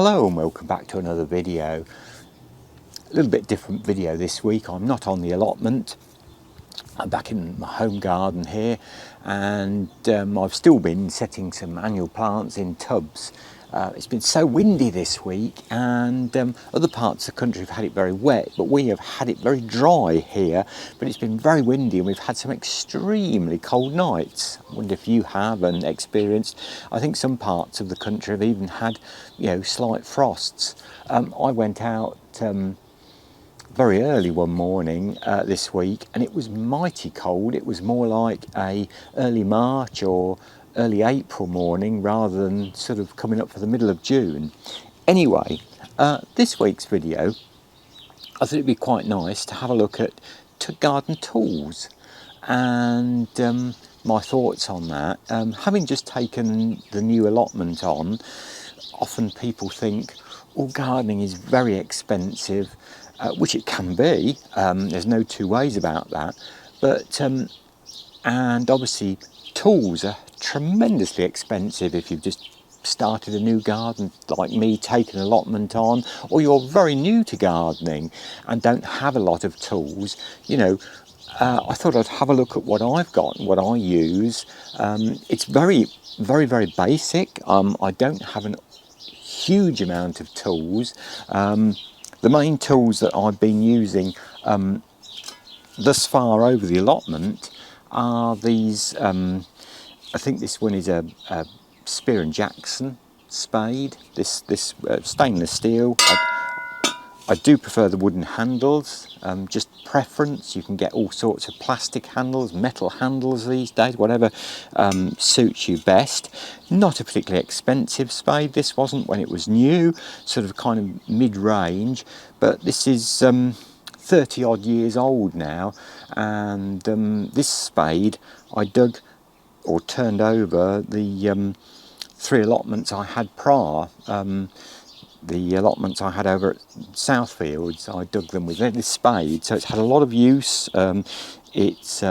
Hello and welcome back to another video. A little bit different video this week. I'm not on the allotment. I'm back in my home garden here, and I've still been setting some annual plants in tubs. It's been so windy this week, and other parts of the country have had it very wet, but we have had it very dry here. But it's been very windy and we've had some extremely cold nights. I wonder if you have and experienced. I think some parts of the country have even had, slight frosts. I went out very early one morning this week, and it was mighty cold. It was more like a early March or early April morning rather than sort of coming up for the middle of June. Anyway, this week's video, I thought it'd be quite nice to have a look at garden tools and my thoughts on that. Having just taken the new allotment on, often people think, oh, gardening is very expensive, which it can be. There's no two ways about that. But and obviously tools are tremendously expensive if you've just started a new garden like me, taking an allotment on, or you're very new to gardening and don't have a lot of tools. I thought I'd have a look at what I've got and what I use. It's very, very, very basic. I don't have a huge amount of tools. The main tools that I've been using thus far over the allotment are these. I think this one is a Spear & Jackson spade. This stainless steel. I do prefer the wooden handles, just preference. You can get all sorts of plastic handles, metal handles these days, whatever suits you best. Not a particularly expensive spade, this wasn't when it was new, sort of kind of mid-range, but this is 30 odd years old now, and this spade I dug or turned over the 3 allotments I had prior. The allotments I had over at Southfields, I dug them with this spade, so it's had a lot of use. It's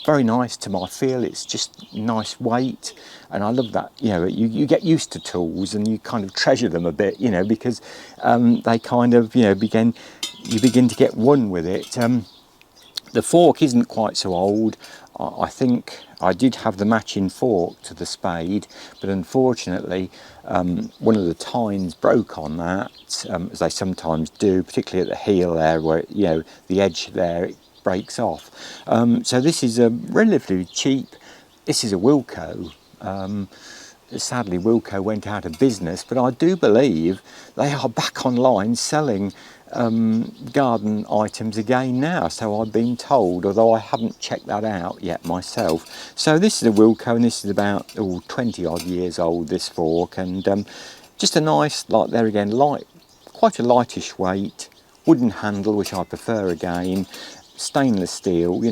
very nice to my feel. It's just nice weight, and I love that. You get used to tools and you kind of treasure them a bit, because they kind of you begin to get one with it. The fork isn't quite so old. I think I did have the matching fork to the spade, but unfortunately one of the tines broke on that, as they sometimes do, particularly at the heel there, where the edge there, it breaks off. So this is a relatively cheap. This is a Wilko. Sadly, Wilko went out of business, but I do believe they are back online selling garden items again now, so I've been told, although I haven't checked that out yet myself. So this is a Wilko, and this is about 20 odd years old, this fork, and just a nice, like there again, light, quite a lightish weight, wooden handle, which I prefer again, stainless steel.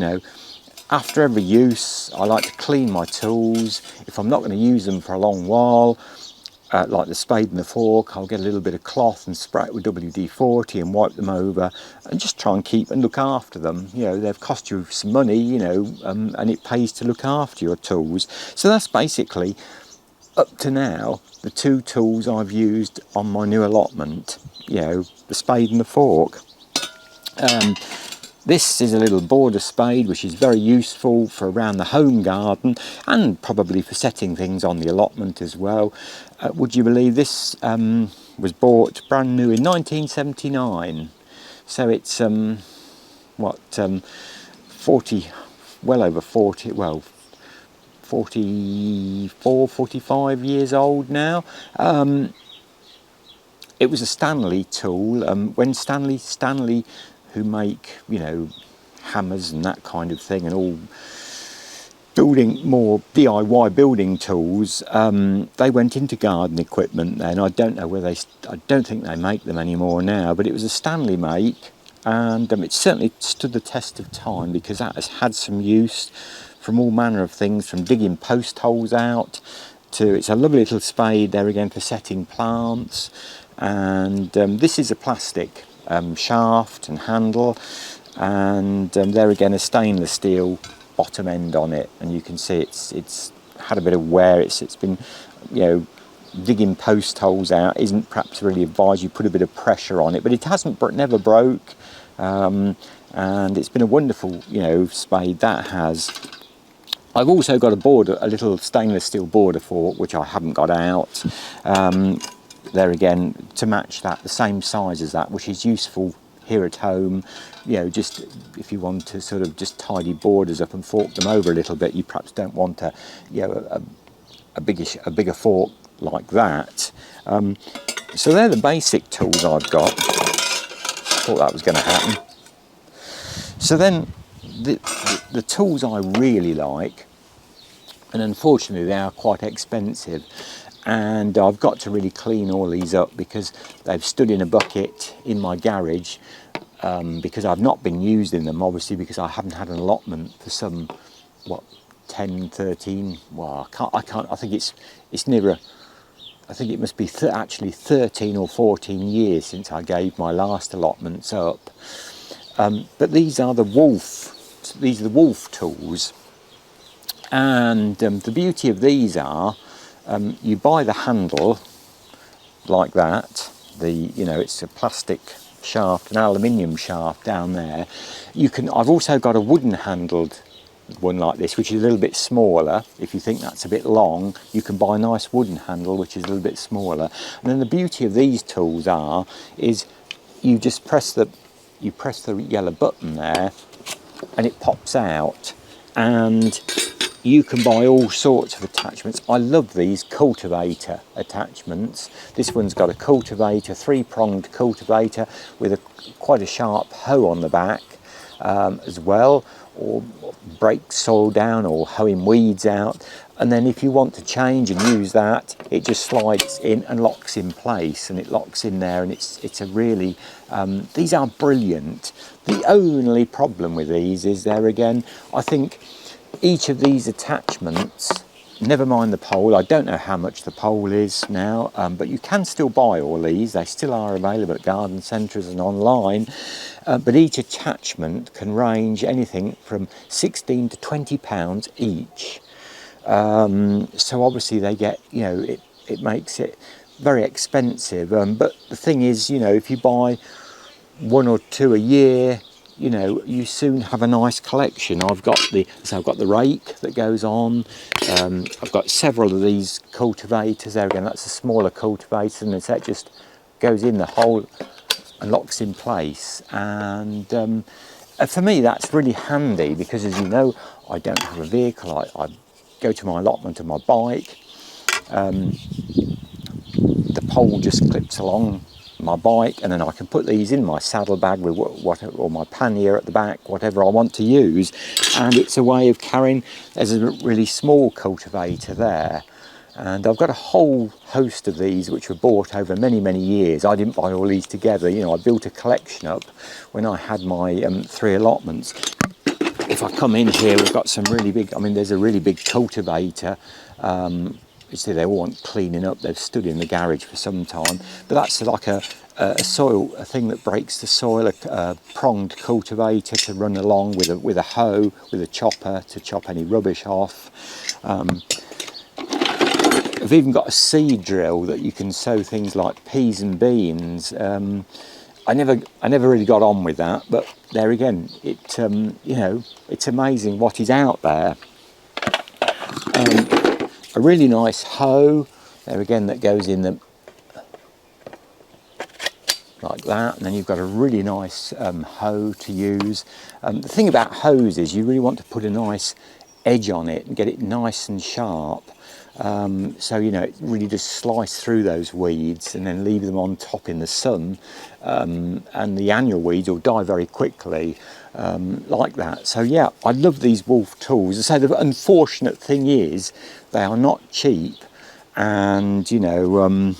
After every use I like to clean my tools. If I'm not going to use them for a long while, like the spade and the fork, I'll get a little bit of cloth and spray it with WD-40 and wipe them over, and just try and keep and look after them. They've cost you some money, and it pays to look after your tools. So that's basically, up to now, the 2 tools I've used on my new allotment, the spade and the fork. This is a little border spade, which is very useful for around the home garden and probably for setting things on the allotment as well. Would you believe this was bought brand new in 1979? So it's 44, 45 years old now. It was a Stanley tool. When Stanley, who make hammers and that kind of thing, and all more DIY building tools, they went into garden equipment then. I don't know whether I don't think they make them anymore now, but it was a Stanley make, and it certainly stood the test of time, because that has had some use from all manner of things, from digging post holes out to, it's a lovely little spade there again for setting plants. And this is a plastic shaft and handle, and there again a stainless steel bottom end on it, and you can see it's had a bit of wear. It's been digging post holes out isn't perhaps really advised. You put a bit of pressure on it, but it never broke, and it's been a wonderful, spade that has. I've also got a border, a little stainless steel border fork, which I haven't got out. There again, to match that, the same size as that, which is useful here at home. Just if you want to sort of just tidy borders up and fork them over a little bit, you perhaps don't want a bigger fork like that. So they're the basic tools I've got. Thought that was going to happen. So then the tools I really like, and unfortunately they are quite expensive, and I've got to really clean all these up because they've stood in a bucket in my garage, because I've not been using them, obviously, because I haven't had an allotment for some 10, 13, well, I think it's nearer, I think it must be actually 13 or 14 years since I gave my last allotments up. But these are the Wolf tools, and the beauty of these are, you buy the handle like that. It's a plastic shaft, an aluminium shaft down there. I've also got a wooden handled one like this, which is a little bit smaller. If you think that's a bit long, you can buy a nice wooden handle which is a little bit smaller. And then the beauty of these tools is you just press the yellow button there and it pops out, and you can buy all sorts of attachments. I love these cultivator attachments. This one's got a cultivator, 3-pronged cultivator with quite a sharp hoe on the back, as well, or break soil down or hoeing weeds out. And then if you want to change and use that, it just slides in and locks in place, and it locks in there, and it's a really, these are brilliant. The only problem with these is there again, I think each of these attachments, never mind the pole, I don't know how much the pole is now, but you can still buy all these. They still are available at garden centres and online, but each attachment can range anything from £16 to £20 each. So obviously they get, it makes it very expensive, but the thing is, if you buy 1 or 2 a year, you soon have a nice collection. I've got the rake that goes on. I've got several of these cultivators. There again, that's a smaller cultivator, and that just goes in the hole and locks in place. And for me, that's really handy because, as you know, I don't have a vehicle. I go to my allotment on my bike. The pole just clips along my bike, and then I can put these in my saddlebag with whatever, or my pannier at the back, whatever I want to use, and it's a way of carrying. There's a really small cultivator there, and I've got a whole host of these which were bought over many years. I didn't buy all these together, I built a collection up when I had my 3 allotments. If I come in here, we've got some really big, there's a really big cultivator. You see, they all want cleaning up. They've stood in the garage for some time, but that's like a thing that breaks the soil, a pronged cultivator to run along with a hoe, with a chopper to chop any rubbish off. I've even got a seed drill that you can sow things like peas and beans. I never really got on with that, but there again, it's amazing what is out there. A really nice hoe, there again, that goes in like that, and then you've got a really nice hoe to use. The thing about hoes is you really want to put a nice edge on it and get it nice and sharp, so it really just slice through those weeds and then leave them on top in the sun, and the annual weeds will die very quickly, like that. So yeah, I love these Wolf tools. So the unfortunate thing is they are not cheap, and there's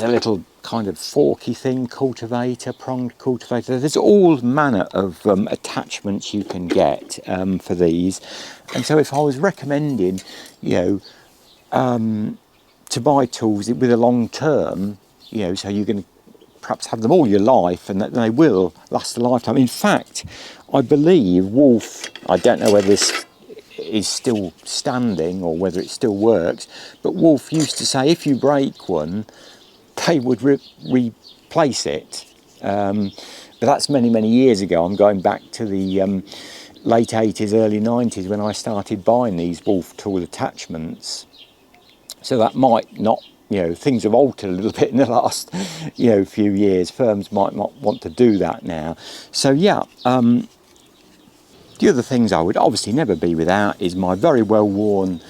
a little kind of forky thing, cultivator, pronged cultivator. There's all manner of attachments you can get for these. And so if I was recommending, to buy tools with a long term, so you can perhaps have them all your life and that they will last a lifetime. In fact, I believe Wolf, I don't know whether this is still standing or whether it still works. But Wolf used to say if you break one, they would replace it. But that's many, many years ago. I'm going back to the late 80s, early 90s when I started buying these Wolf tool attachments. So that might not, things have altered a little bit in the last, few years. Firms might not want to do that now. So yeah, the other things I would obviously never be without is my very well worn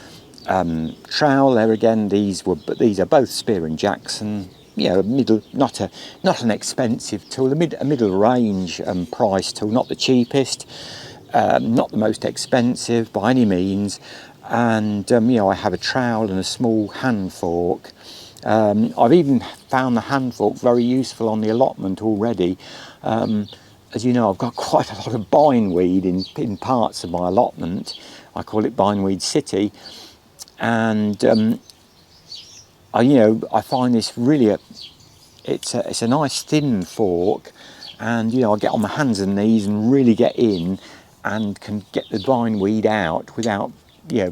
trowel. There again, these are both Spear & Jackson. Middle, not an expensive tool, a middle range price tool, not the cheapest, not the most expensive by any means. And I have a trowel and a small hand fork. I've even found the hand fork very useful on the allotment already. As you know, I've got quite a lot of bindweed in parts of my allotment. I call it Bindweed City, and I find this really it's a nice thin fork, and I get on my hands and knees and really get in and can get the bindweed out without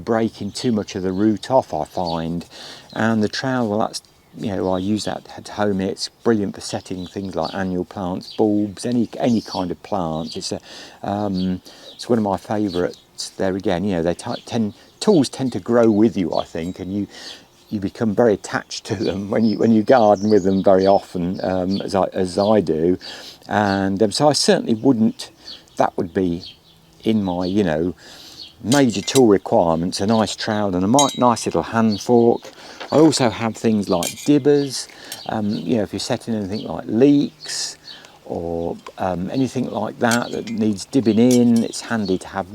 breaking too much of the root off, I find. And the trowel, well, that's I use that at home. It's brilliant for setting things like annual plants, bulbs, any kind of plant. It's one of my favourites. There again, tools tend to grow with you, I think, and you become very attached to them when you garden with them very often, as I do. And so I certainly wouldn't. That would be in my major tool requirements: a nice trowel and a nice little hand fork. I also have things like dibbers. If you're setting anything like leeks or anything like that needs dibbing in, it's handy to have.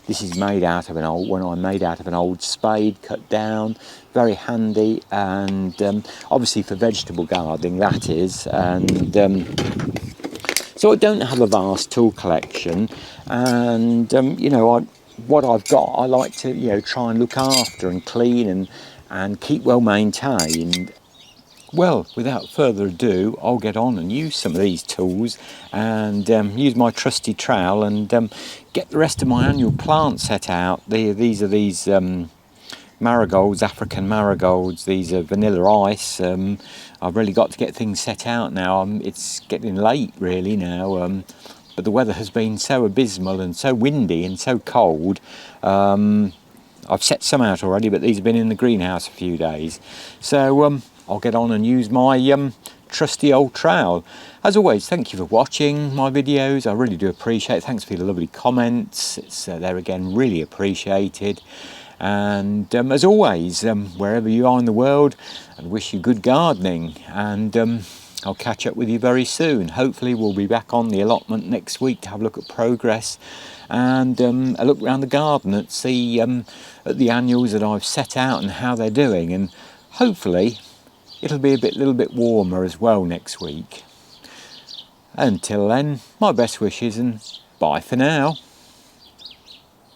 This is made out of an old spade cut down. Very handy, and obviously for vegetable gardening that is. And so I don't have a vast tool collection, and what I've got, I like to try and look after and clean and keep well maintained. Well, without further ado, I'll get on and use some of these tools and use my trusty trowel and get the rest of my annual plants set out. These are marigolds, African marigolds. These are vanilla ice. I've really got to get things set out now. It's getting late really now, but the weather has been so abysmal and so windy and so cold. I've set some out already, but these have been in the greenhouse a few days. So I'll get on and use my trusty old trowel. As always, thank you for watching my videos. I really do appreciate it. Thanks for the lovely comments. It's there again, really appreciated. And as always, wherever you are in the world, I wish you good gardening, and I'll catch up with you very soon. Hopefully we'll be back on the allotment next week to have a look at progress and a look around the garden and see at the annuals that I've set out and how they're doing, and hopefully it'll be a little bit warmer as well next week. Until then, my best wishes and bye for now.